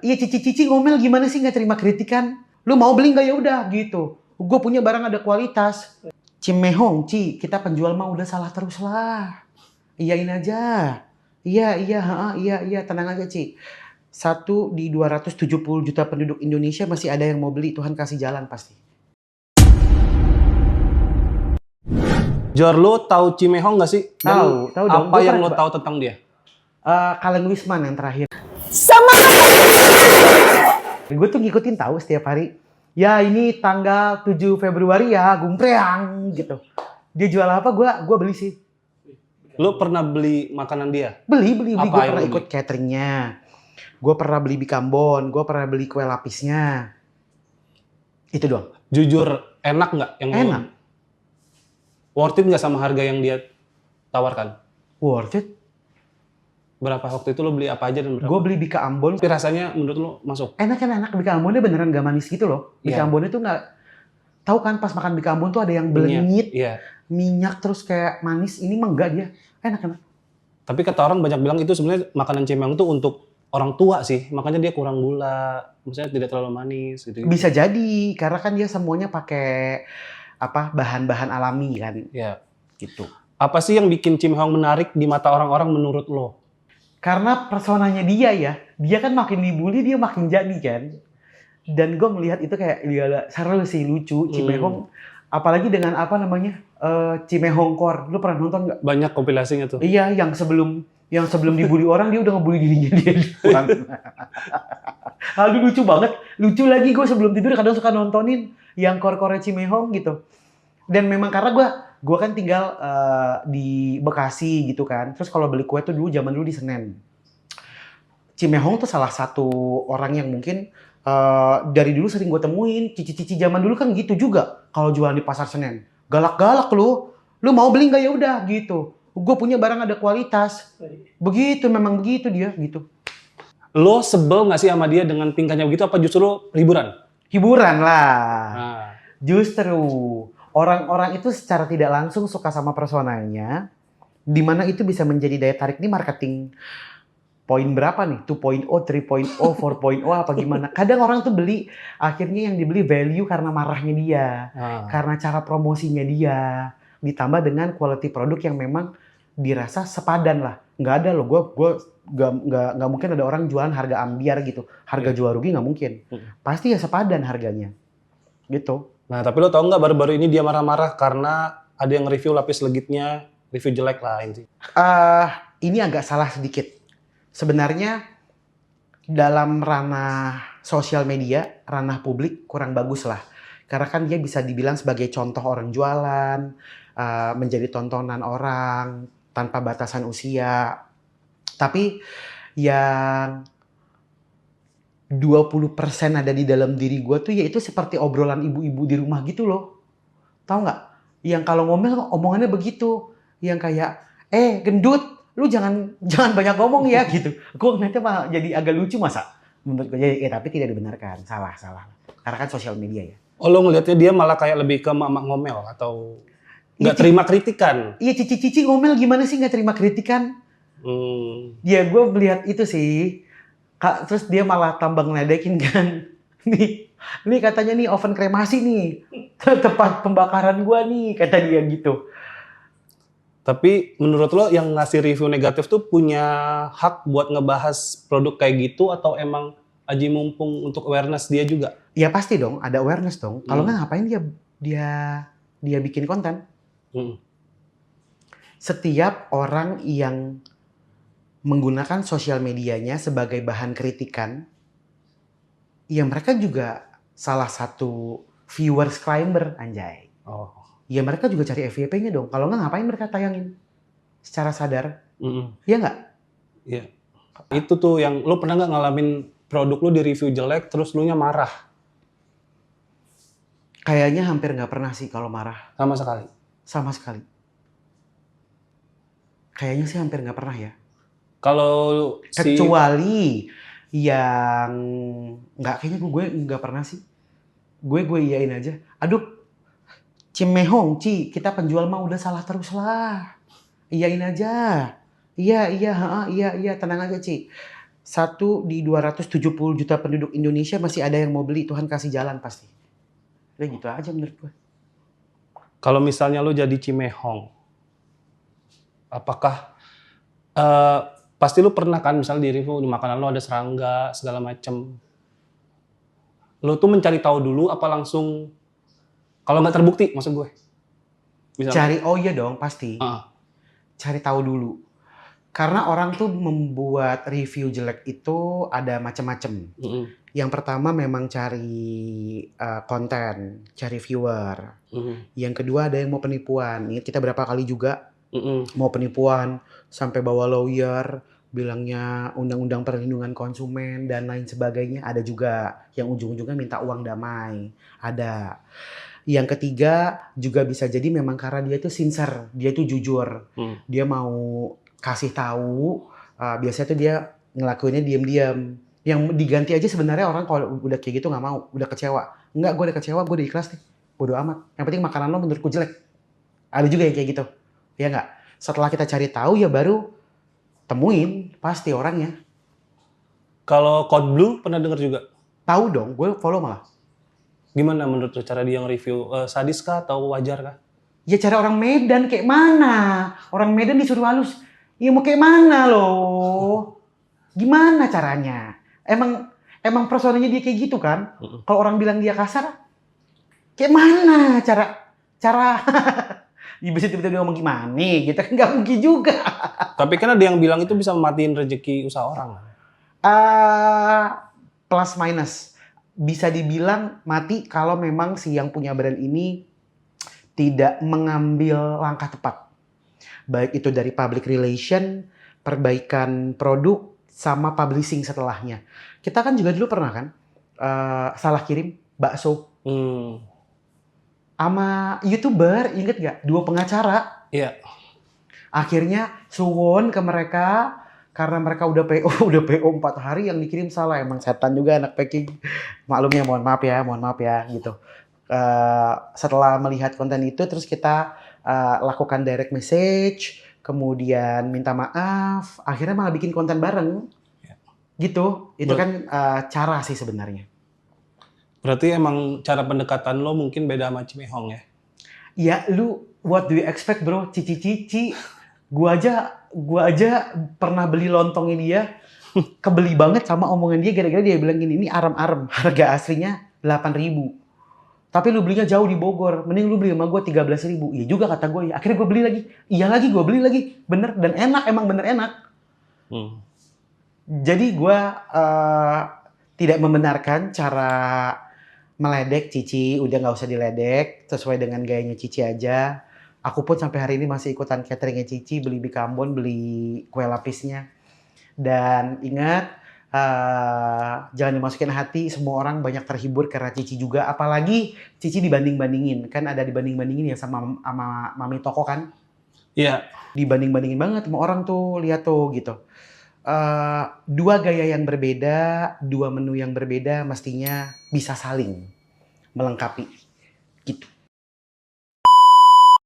Iya cici-cici ngomel gimana sih nggak terima kritikan? Lu mau beli nggak ya udah gitu. Gue punya barang ada kualitas. Cimehong, Ci, kita penjual mah udah salah terus lah. Iyain aja. Iya, iya, iya, tenang aja, Ci. 1 di 270 juta penduduk Indonesia masih ada yang mau beli. Tuhan kasih jalan pasti. Jor, lu tahu Cimehong nggak sih? Tahu dong. Apa yang lo tahu tentang dia? Kaleng Wisman yang terakhir. Sama. Gue tuh ngikutin tahu setiap hari. Ya ini tanggal 7 Februari ya, gumpreang gitu. Dia jual apa, gue beli sih. Lu pernah beli makanan dia? Beli. Gue Apa yang pernah lu ikut cateringnya. Gue pernah beli bikambon, gue pernah beli kue lapisnya. Itu doang. Jujur, enak nggak? Enak. Worth it nggak sama harga yang dia tawarkan? Worth it. Berapa waktu itu lo beli apa aja dan berapa? Gue beli bika Ambon. Tapi rasanya menurut lo masuk? Enak. Bika Ambonnya beneran gak manis gitu loh. Bika Iya. Ambonnya tuh gak... Tahu kan pas makan bika Ambon tuh ada yang belengit. Iya. Minyak terus kayak manis. Ini mah enggak dia. Enak. Tapi kata orang banyak bilang itu sebenarnya makanan Cimehong tuh untuk orang tua sih. Makanya dia kurang gula. Maksudnya tidak terlalu manis gitu. Bisa jadi. Karena kan dia semuanya pakai bahan-bahan alami kan. Iya. Gitu. Apa sih yang bikin Cimehong menarik di mata orang-orang menurut lo? Karena personanya dia ya, dia kan makin dibully dia makin jadi kan. Dan gue melihat itu kayak dia seru sih, lucu. Cimehong, apalagi dengan Cimehong Core. Lu pernah nonton nggak? Banyak kompilasinya tuh. Iya, yang sebelum dibully orang dia udah ngebully dirinya dia. Aduh lucu banget, lucu lagi. Gue sebelum tidur kadang suka nontonin yang core-core Cimehong gitu. Dan memang karena gue kan tinggal di Bekasi gitu kan. Terus kalau beli kue tuh zaman dulu di Senen. Cimehong tuh salah satu orang yang mungkin dari dulu sering gue temuin. Cici-cici zaman dulu kan gitu juga. Kalau jualan di pasar Senen. Galak-galak lu. Lu mau beli nggak ya udah gitu. Gue punya barang ada kualitas. Begitu, memang begitu dia gitu. Lo sebel nggak sih sama dia dengan tingkahnya begitu? Apa justru lo hiburan? Hiburan lah. Nah. Justru orang-orang itu secara tidak langsung suka sama personanya, di mana itu bisa menjadi daya tarik nih marketing poin berapa nih? 2.0, 3.0, 4.0 apa gimana? Kadang orang tuh beli, akhirnya yang dibeli value karena marahnya dia, karena cara promosinya dia, ditambah dengan quality produk yang memang dirasa sepadan lah. Nggak ada loh, gue nggak mungkin ada orang jualan harga ambiar gitu, harga jual rugi nggak mungkin. Pasti ya sepadan harganya, gitu. Nah, tapi lo tau nggak baru-baru ini dia marah-marah karena ada yang review lapis legitnya, review jelek lah inti. Ini agak salah sedikit. Sebenarnya dalam ranah sosial media, ranah publik kurang bagus lah. Karena kan dia bisa dibilang sebagai contoh orang jualan, menjadi tontonan orang tanpa batasan usia. Tapi yang 20% ada di dalam diri gue tuh yaitu seperti obrolan ibu-ibu di rumah gitu loh. Tahu nggak? Yang kalau ngomel omongannya begitu. Yang kayak, gendut, lu jangan banyak ngomong ya gitu. Gue ngeliatnya malah jadi agak lucu masa. Menurut gue, tapi tidak dibenarkan. Salah. Karena kan sosial media ya. Oh, lo ngeliatnya dia malah kayak lebih ke mama ngomel atau nggak terima kritikan? Iya, cici-cici ngomel gimana sih nggak terima kritikan? Ya gue melihat itu sih. Terus dia malah tambah ngeledekin kan. Nih katanya nih oven kremasi nih. Tempat pembakaran gua nih, kata dia gitu. Tapi menurut lo yang ngasih review negatif tuh punya hak buat ngebahas produk kayak gitu atau emang aji mumpung untuk awareness dia juga? Ya pasti dong, ada awareness dong. Kalau nggak ngapain dia bikin konten? Setiap orang yang menggunakan sosial medianya sebagai bahan kritikan, ya mereka juga salah satu viewers climber, anjay. Oh. Ya mereka juga cari FYP-nya dong. Kalau nggak ngapain mereka tayangin secara sadar? Iya nggak? Iya. Itu tuh yang lo pernah nggak ngalamin produk lo di review jelek terus lo nya marah? Kayaknya hampir nggak pernah sih kalau marah. Sama sekali? Sama sekali. Kayaknya sih hampir nggak pernah ya. Kalau kecuali yang kayaknya gue nggak pernah sih. Gue iyain aja. Aduh, Cimehong, Ci, kita penjual mah udah salah terus lah. Iyain aja. Iya, tenang aja, Ci. Satu di 270 juta penduduk Indonesia masih ada yang mau beli, Tuhan kasih jalan pasti. Udah gitu aja menurut gue. Kalau misalnya lo jadi Cimehong, apakah eh, pasti lo pernah kan misalnya di review di makanan lo ada serangga segala macem. Lo tuh mencari tahu dulu apa langsung kalau nggak terbukti maksud gue. Misalnya. Oh iya dong pasti. Cari tahu dulu. Karena orang tuh membuat review jelek itu ada macam-macam. Yang pertama memang cari konten, cari viewer. Yang kedua ada yang mau penipuan. Ingat kita berapa kali juga mau penipuan sampai bawa lawyer, bilangnya undang-undang perlindungan konsumen dan lain sebagainya. Ada juga yang ujung-ujungnya minta uang damai. Ada. Yang ketiga juga bisa jadi memang karena dia itu sincere, dia itu jujur. Dia mau kasih tahu, biasanya tuh dia ngelakuinnya diam-diam. Yang diganti aja sebenarnya orang kalau udah kayak gitu nggak mau, udah kecewa. Enggak, gue udah kecewa, gue udah ikhlas nih. Bodo amat. Yang penting makanan lo menurutku jelek. Ada juga yang kayak gitu. Ya nggak? Setelah kita cari tahu ya baru temuin pasti orangnya. Kalau Code Blue pernah dengar juga? Tahu dong, gue follow malah. Gimana menurut lo cara dia nge-review? Sadis kah atau wajar kah? Ya cara orang Medan kayak mana? Orang Medan disuruh halus. Ya mau kayak mana loh? Gimana caranya? Emang personanya dia kayak gitu kan? Kalau orang bilang dia kasar, kayak mana cara ya bisa tiba-tiba dia ngomong gimana gitu kan nggak mungkin juga. Tapi kan ada yang bilang itu bisa matiin rezeki usaha orang. Plus minus. Bisa dibilang mati kalau memang si yang punya brand ini tidak mengambil langkah tepat. Baik itu dari public relation, perbaikan produk, sama publishing setelahnya. Kita kan juga dulu pernah kan salah kirim bakso. Sama YouTuber, inget gak? 2 pengacara. Iya. Akhirnya suwon ke mereka karena mereka udah PO 4 hari yang dikirim salah. Emang setan juga anak packing. Maklumnya mohon maaf ya gitu. Setelah melihat konten itu terus kita lakukan direct message, kemudian minta maaf, akhirnya malah bikin konten bareng. Gitu. Itu kan cara sih sebenarnya. Berarti emang cara pendekatan lo mungkin beda sama Cimehong ya? Ya lu what do you expect bro? Cici-cici. Gua aja pernah beli lontongnya dia. Kebeli banget sama omongan dia gara-gara dia bilang gini, ini arem-arem. Harga aslinya 8.000. Tapi lu belinya jauh di Bogor. Mending lu beli sama gue 13.000. Iya juga kata gue ya. Akhirnya gue beli lagi. Iya lagi gue beli lagi. Bener dan enak. Emang bener enak. Jadi gue tidak membenarkan cara meledek Cici. Udah gak usah diledek. Sesuai dengan gayanya Cici aja. Aku pun sampai hari ini masih ikutan cateringnya Cici. Beli bikambon, beli kue lapisnya. Dan ingat, jangan dimasukin hati, semua orang banyak terhibur karena Cici juga. Apalagi Cici dibanding-bandingin. Kan ada dibanding-bandingin ya sama Mami Toko kan? Iya. Dibanding-bandingin banget sama orang tuh, lihat tuh gitu. 2 gaya yang berbeda, 2 menu yang berbeda mestinya bisa saling melengkapi. Gitu.